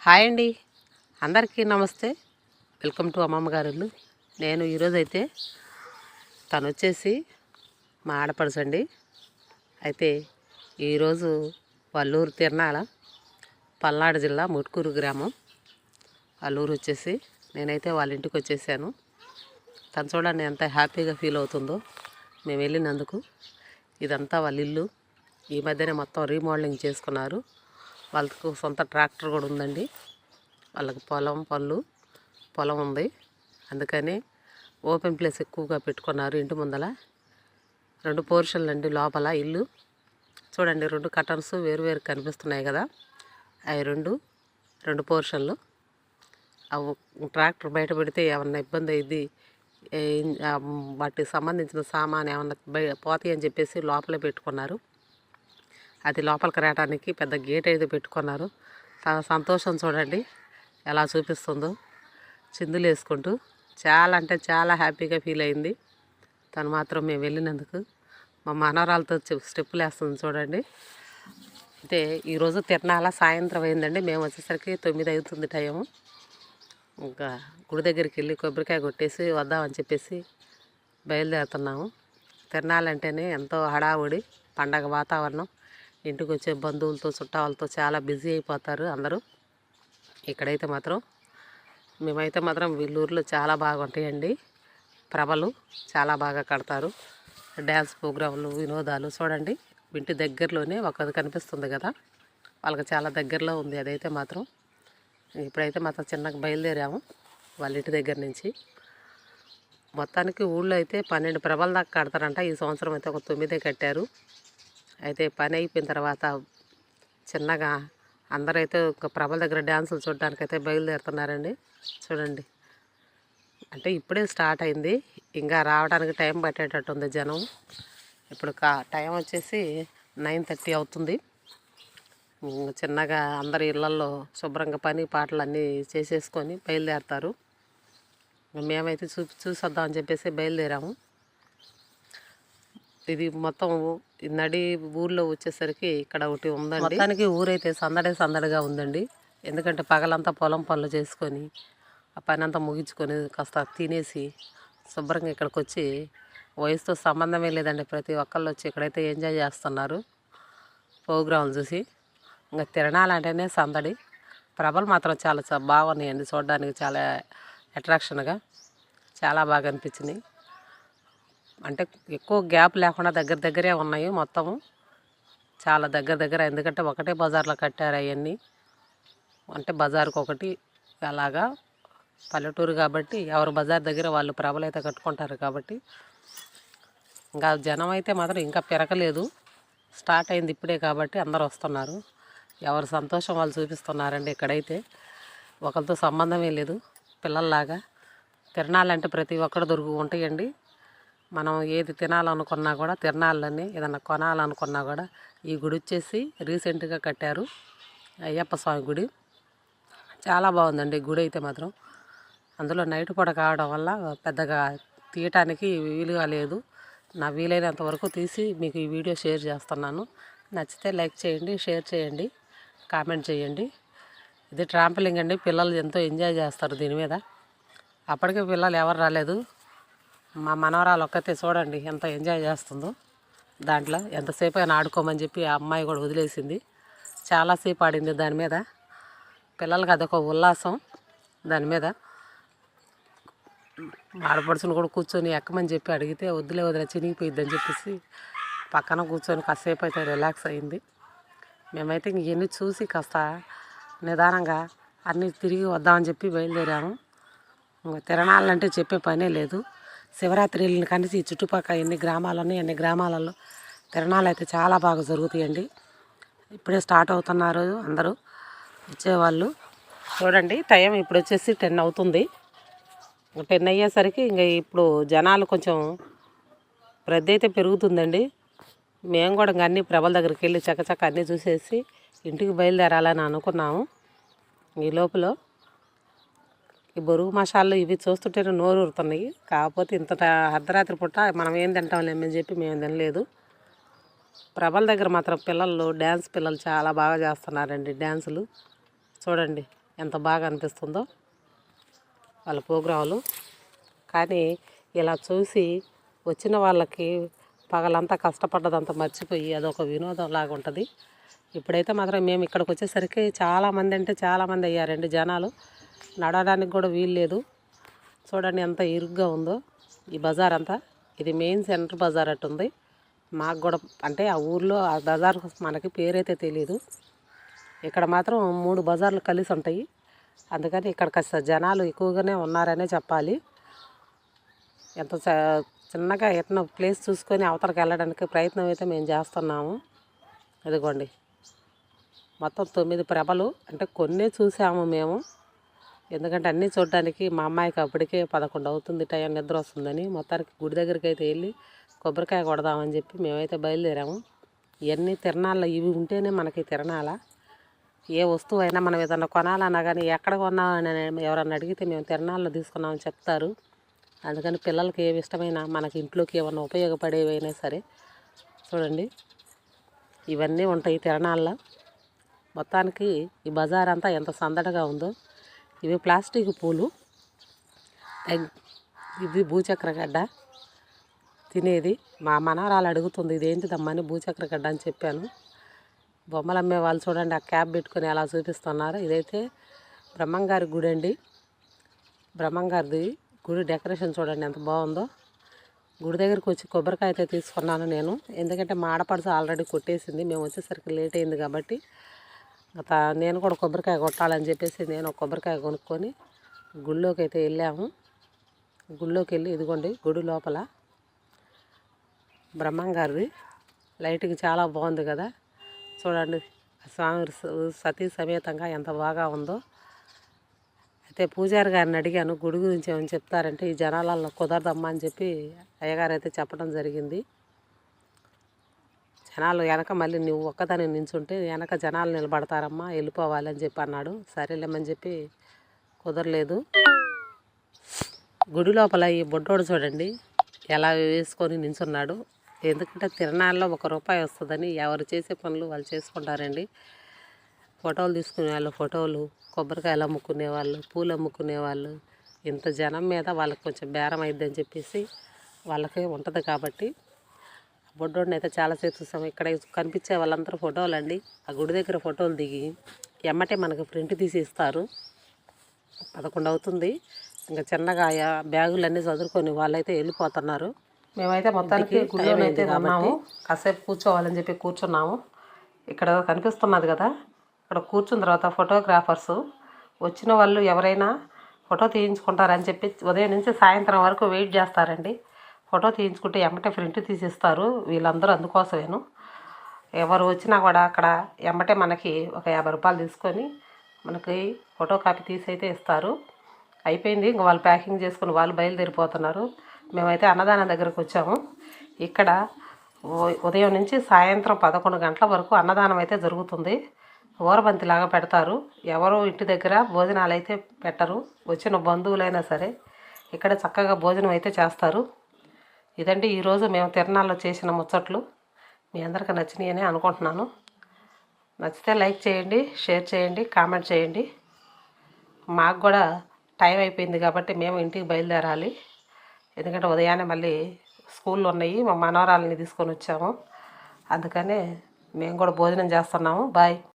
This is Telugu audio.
హాయ్ అండి, అందరికీ నమస్తే. వెల్కమ్ టు అమ్మమ్మ గారి ఇల్లు. నేను ఈరోజైతే తను వచ్చేసి మా ఆడపడుచండి. అయితే ఈరోజు వల్లూరు తిరణాల, పల్నాడు జిల్లా ముట్కూరు గ్రామం. వల్లూరు వచ్చేసి నేనైతే వాళ్ళ ఇంటికి వచ్చేసాను. తను చూడండి ఎంత హ్యాపీగా ఫీల్ అవుతుందో మేము వెళ్ళినందుకు. ఇదంతా వాళ్ళ ఇల్లు. ఈ మధ్యనే మొత్తం రీమోడలింగ్ చేసుకున్నారు. వాళ్ళకు సొంత ట్రాక్టర్ కూడా ఉందండి. వాళ్ళకి పొలం ఉంది. అందుకని ఓపెన్ ప్లేస్ ఎక్కువగా పెట్టుకున్నారు. ఇంటి ముందల 2 పోర్షన్లు అండి. లోపల ఇల్లు చూడండి, 2 కర్టన్స్ వేరు కనిపిస్తున్నాయి కదా, అవి రెండు పోర్షన్లు. అవి ట్రాక్టర్ బయట పెడితే ఏమన్నా ఇబ్బంది అయ్యింది, వాటికి సంబంధించిన సామాన్ ఏమన్నా పోతాయి అని చెప్పేసి లోపలే పెట్టుకున్నారు. అది లోపలికి రావడానికి పెద్ద గేట్ అయితే పెట్టుకున్నారు. చాలా సంతోషం చూడండి ఎలా చూపిస్తుందో, చిందులు వేసుకుంటూ. చాలా అంటే చాలా హ్యాపీగా ఫీల్ అయింది తను మాత్రం మేము వెళ్ళినందుకు. మా మనవరాలతో స్టెప్పులు వేస్తుంది చూడండి. అయితే ఈరోజు తిరణాల సాయంత్రం అయిందండి. మేము వచ్చేసరికి 9 అవుతుంది టైము. ఇంకా గుడి దగ్గరికి వెళ్ళి కొబ్బరికాయ కొట్టేసి వద్దామని చెప్పేసి బయలుదేరుతున్నాము. తిరణాలంటేనే ఎంతో హడావుడి, పండగ వాతావరణం. ఇంటికి వచ్చే బంధువులతో చుట్టాలతో చాలా బిజీ అయిపోతారు అందరూ. ఇక్కడైతే మాత్రం మేమైతే మాత్రం వీళ్ళూరులో చాలా బాగా ఉంటాయండి. ప్రభలు చాలా బాగా కడతారు. డ్యాన్స్ ప్రోగ్రాంలు, వినోదాలు చూడండి. ఇంటి దగ్గరలోనే ఒకది కనిపిస్తుంది కదా, వాళ్ళకి చాలా దగ్గరలో ఉంది. అదైతే మాత్రం ఇప్పుడైతే మాత్రం చిన్నగా బయలుదేరాము వాళ్ళ ఇంటి దగ్గర నుంచి. మొత్తానికి ఊళ్ళో అయితే 12 ప్రభల దాకా కడతారంట. ఈ సంవత్సరం అయితే ఒక 9 కట్టారు. అయితే పని అయిపోయిన తర్వాత చిన్నగా అందరైతే ఒక ప్రభల దగ్గర డ్యాన్సులు చూడడానికైతే బయలుదేరుతున్నారండి. చూడండి, అంటే ఇప్పుడే స్టార్ట్ అయింది, ఇంకా రావడానికి టైం పట్టేటట్టుంది జనం. ఇప్పుడు టైం వచ్చేసి 9:30 అవుతుంది. చిన్నగా అందరి ఇళ్ళల్లో శుభ్రంగా పని పాటలు అన్నీ చేసేసుకొని బయలుదేరుతారు. మేమైతే చూసొద్దామని చెప్పేసి బయలుదేరాము. ఇది మొత్తం నడి ఊర్లో వచ్చేసరికి ఇక్కడ ఒకటి ఉందండి. మొత్తానికి ఊరైతే సందడిగా ఉందండి. ఎందుకంటే పగలంతా పొలం పనులు చేసుకొని ఆ పని అంతా ముగించుకొని కాస్త తినేసి శుభ్రంగా ఇక్కడికి వచ్చి, వయసుతో సంబంధమే లేదండి, ప్రతి ఒక్కళ్ళు వచ్చి ఇక్కడైతే ఎంజాయ్ చేస్తున్నారు ప్రోగ్రాంలు చూసి. ఇంకా తిరణాలంటేనే సందడి. ప్రభలు మాత్రం చాలా బాగున్నాయండి చూడడానికి, చాలా అట్రాక్షన్గా చాలా బాగా అనిపించినాయి. అంటే ఎక్కువ గ్యాప్ లేకుండా దగ్గరే ఉన్నాయి మొత్తము, చాలా దగ్గర. ఎందుకంటే ఒకటే బజార్లో కట్టారు అవన్నీ. అంటే బజార్కి ఒకటి అలాగా, పల్లెటూరు కాబట్టి ఎవరు బజార్ దగ్గర వాళ్ళు ప్రభలు అయితే కట్టుకుంటారు కాబట్టి. ఇంకా జనం అయితే మాత్రం ఇంకా పెరగలేదు, స్టార్ట్ అయింది ఇప్పుడే కాబట్టి అందరూ వస్తున్నారు. ఎవరు సంతోషం వాళ్ళు చూపిస్తున్నారండి. ఇక్కడైతే ఒకరితో సంబంధమే లేదు, పిల్లల్లాగా. తిరణాలంటే ప్రతి ఒక్కరు ఉంటాయండి. మనం ఏది తినాలనుకున్నా కూడా, తిరణాలని ఏదన్నా కొనాలనుకున్నా కూడా. ఈ గుడి వచ్చేసి రీసెంట్గా కట్టారు, అయ్యప్ప స్వామి గుడి. చాలా బాగుందండి గుడి అయితే మాత్రం. అందులో నైట్ పూట కావడం వల్ల పెద్దగా తీయటానికి వీలుగా లేదు. నా వీలైనంత వరకు తీసి మీకు ఈ వీడియో షేర్ చేస్తున్నాను. నచ్చితే లైక్ చేయండి, షేర్ చేయండి, కామెంట్ చేయండి. ఇది ట్రాంపలింగ్ అండి. పిల్లలు ఎంతో ఎంజాయ్ చేస్తారు దీని మీద. అప్పటికే పిల్లలు ఎవరు రాలేదు. మా మనవరాలు ఒక్కతే చూడండి ఎంత ఎంజాయ్ చేస్తుందో. దాంట్లో ఎంతసేపు అయినా ఆడుకోమని చెప్పి ఆ అమ్మాయి కూడా వదిలేసింది. చాలాసేపు ఆడింది దాని మీద. పిల్లలకి అదొక ఉల్లాసం. దాని మీద ఆడపడుచుని కూడా కూర్చొని ఎక్కమని చెప్పి అడిగితే వదిలే చినిగిపోయిద్దని చెప్పేసి పక్కన కూర్చొని కాసేపు అయితే రిలాక్స్ అయింది. మేమైతే ఇవన్నీ చూసి కాస్త నిదానంగా అన్నీ తిరిగి వద్దామని చెప్పి బయలుదేరాము. తిరణాలంటే చెప్పే పనే లేదు. శివరాత్రి వెళ్ళిన కానీ ఈ చుట్టుపక్కల ఎన్ని గ్రామాలలో తిరణాలు అయితే చాలా బాగా జరుగుతాయండి. ఇప్పుడే స్టార్ట్ అవుతున్నారు అందరూ వచ్చేవాళ్ళు. చూడండి, టైం ఇప్పుడు వచ్చేసి 10 అవుతుంది. 10 అయ్యేసరికి ఇంకా ఇప్పుడు జనాలు కొంచెం రద్దీ అయితే పెరుగుతుందండి. మేము కూడా ఇంకా అన్ని ప్రభల దగ్గరికి వెళ్ళి చక్కచక్క అన్నీ చూసేసి ఇంటికి బయలుదేరాలని అనుకున్నాము. ఈ లోపల ఈ బొరుగు మసాలు ఇవి చూస్తుంటేనే నోరు ఊరుతున్నాయి. కాకపోతే ఇంత అర్ధరాత్రి పూట మనం ఏం తింటాంలేమని చెప్పి మేము తినలేదు. ప్రభల దగ్గర మాత్రం పిల్లలు చాలా బాగా చేస్తున్నారండి డ్యాన్సులు. చూడండి ఎంత బాగా అనిపిస్తుందో వాళ్ళ ప్రోగ్రాములు. కానీ ఇలా చూసి వచ్చిన వాళ్ళకి పగలంతా కష్టపడ్డదంతా మర్చిపోయి అదొక వినోదం లాగా ఉంటుంది. ఇప్పుడైతే మాత్రం మేము ఇక్కడికి వచ్చేసరికి చాలామంది అంటే చాలామంది అయ్యారండి జనాలు. నడవడానికి కూడా వీలు లేదు. చూడండి ఎంత ఇరుగ్గా ఉందో ఈ బజార్ అంతా. ఇది మెయిన్ సెంటర్ బజార్ అట్టుంది. మాకు కూడా అంటే ఆ ఊర్లో ఆ బజార్ మనకి పేరైతే తెలియదు. ఇక్కడ మాత్రం 3 బజార్లు కలిసి ఉంటాయి. అందుకని ఇక్కడ కాస్త జనాలు ఎక్కువగానే ఉన్నారనే చెప్పాలి. ఎంత చిన్నగా ఎట్లా ప్లేస్ చూసుకొని అవతలకి వెళ్ళడానికి ప్రయత్నం అయితే మేము చేస్తున్నాము. ఇదిగోండి మొత్తం 9 ప్రభలు. అంటే కొన్నే చూసాము మేము, ఎందుకంటే అన్నీ చూడడానికి మా అమ్మాయికి అప్పటికే 11 అవుతుంది, టైం నిద్ర వస్తుందని. మొత్తానికి గుడి దగ్గరికి అయితే వెళ్ళి కొబ్బరికాయ కొడదామని చెప్పి మేమైతే బయలుదేరాము. ఇవన్నీ తిరణాల్లో ఇవి ఉంటేనే మనకి తిరణాల. ఏ వస్తువు అయినా మనం ఏదన్నా కొనాలన్నా కానీ ఎక్కడ కొన్నామని ఎవరన్నా అడిగితే మేము తిరణాల్లో తీసుకున్నామని చెప్తారు. అందుకని పిల్లలకి ఏవి ఇష్టమైనా మనకి ఇంట్లోకి ఏమన్నా ఉపయోగపడేవైనా సరే చూడండి ఇవన్నీ ఉంటాయి తిరణాల్లో. మొత్తానికి ఈ బజార్ అంతా ఎంత సందడిగా ఉందో. ఇవి ప్లాస్టిక్ పూలు, ఇది భూచక్రగడ్డ తినేది. మా మనవరాలు అడుగుతుంది ఇదేంటిదమ్మా అని భూచక్రగడ్డ అని చెప్పాను. బొమ్మలు అమ్మే వాళ్ళు చూడండి ఆ క్యాప్ పెట్టుకొని ఎలా చూపిస్తున్నారు. ఇదైతే బ్రహ్మంగారి గుడి అండి. బ్రహ్మంగారిది గుడి డెకరేషన్ చూడండి ఎంత బాగుందో. గుడి దగ్గరికి వచ్చి కొబ్బరికాయ అయితే తీసుకున్నాను నేను, ఎందుకంటే మా ఆడపడుచు ఆల్రెడీ కొట్టేసింది. మేము వచ్చేసరికి లేట్ అయింది కాబట్టి నేను కూడా కొబ్బరికాయ కొట్టాలని చెప్పేసి నేను ఒక కొబ్బరికాయ కొనుక్కొని గుళ్ళోకి అయితే వెళ్ళాము. గుళ్ళోకి వెళ్ళి ఇదిగోండి గుడి లోపల బ్రహ్మంగారిది లైటింగ్ చాలా బాగుంది కదా. చూడండి స్వామి సతీ సమేతంగా ఎంత బాగా ఉందో. అయితే పూజారి గారిని అడిగాను గుడి గురించి ఏమని చెప్తారంటే ఈ జనాలలో కుదరదమ్మా అని చెప్పి అయ్యగారు అయితే చెప్పడం జరిగింది. జనాలు వెనక మళ్ళీ నువ్వు ఒక్కదాన్ని నించుంటే వెనక జనాలు నిలబడతారమ్మా, వెళ్ళిపోవాలి అని చెప్పి అన్నాడు. సరేలేమని చెప్పి కుదరలేదు. గుడి లోపల ఈ బొడ్డోడు చూడండి ఎలా వేసుకొని నించున్నాడు. ఎందుకంటే తిరణాల్లో ₹1 వస్తుందని ఎవరు చేసే పనులు వాళ్ళు చేసుకుంటారండి. ఫోటోలు తీసుకునే వాళ్ళు ఫోటోలు, కొబ్బరికాయలు అమ్ముకునే వాళ్ళు, పూలు అమ్ముకునే వాళ్ళు, ఇంత జనం మీద వాళ్ళకి కొంచెం బేరం అయిద్దని చెప్పేసి వాళ్ళకి ఉంటుంది కాబట్టి బొడ్డోడిని అయితే చాలాసేపు చూసాము. ఇక్కడ కనిపించే వాళ్ళందరూ ఫోటోలు అండి. ఆ గుడి దగ్గర ఫోటోలు దిగి ఎమ్మటే మనకు ప్రింట్ తీసి ఇస్తారు. 11 అవుతుంది. ఇంకా చిన్నగా బ్యాగులన్నీ చదువుకొని వాళ్ళైతే వెళ్ళిపోతున్నారు. మేమైతే మొత్తానికి గుడిలోనైతే ఉన్నాము. కాసేపు కూర్చోవాలని చెప్పి కూర్చున్నాము. ఇక్కడ కనిపిస్తున్నది కదా, ఇక్కడ కూర్చున్న తర్వాత ఫోటోగ్రాఫర్స్ వచ్చిన వాళ్ళు ఎవరైనా ఫోటో తీయించుకుంటారని చెప్పి ఉదయం నుంచి సాయంత్రం వరకు వెయిట్ చేస్తారండి. ఫోటో తీయించుకుంటే ఎమ్మటే ప్రింట్ తీసిస్తారు. వీళ్ళందరూ అందుకోసమేను. ఎవరు వచ్చినా కూడా అక్కడ ఎమ్మటే మనకి ఒక ₹50 తీసుకొని మనకి ఫోటో కాపీ తీసి అయితే ఇస్తారు. అయిపోయింది, ఇంక వాళ్ళు ప్యాకింగ్ చేసుకుని వాళ్ళు బయలుదేరిపోతున్నారు. మేమైతే అన్నదానం దగ్గరకు వచ్చాము. ఇక్కడ ఉదయం నుంచి సాయంత్రం 11 గంటల వరకు అన్నదానం అయితే జరుగుతుంది. ఊరబంతిలాగా పెడతారు. ఎవరు ఇంటి దగ్గర భోజనాలు అయితే పెట్టరు. వచ్చిన బంధువులైనా సరే ఇక్కడ చక్కగా భోజనం అయితే చేస్తారు. ఇదండి ఈరోజు మేము తిరణాల్లో చేసిన ముచ్చట్లు. మీ అందరికీ నచ్చినాయి అని అనుకుంటున్నాను. నచ్చితే లైక్ చేయండి, షేర్ చేయండి, కామెంట్ చేయండి. మాకు కూడా టైం అయిపోయింది కాబట్టి మేము ఇంటికి బయలుదేరాలి. ఎందుకంటే ఉదయాన్నే మళ్ళీ స్కూళ్ళు ఉన్నాయి. మా మనవరాలని తీసుకొని వచ్చాము. అందుకనే మేము కూడా భోజనం చేస్తున్నాము. బాయ్.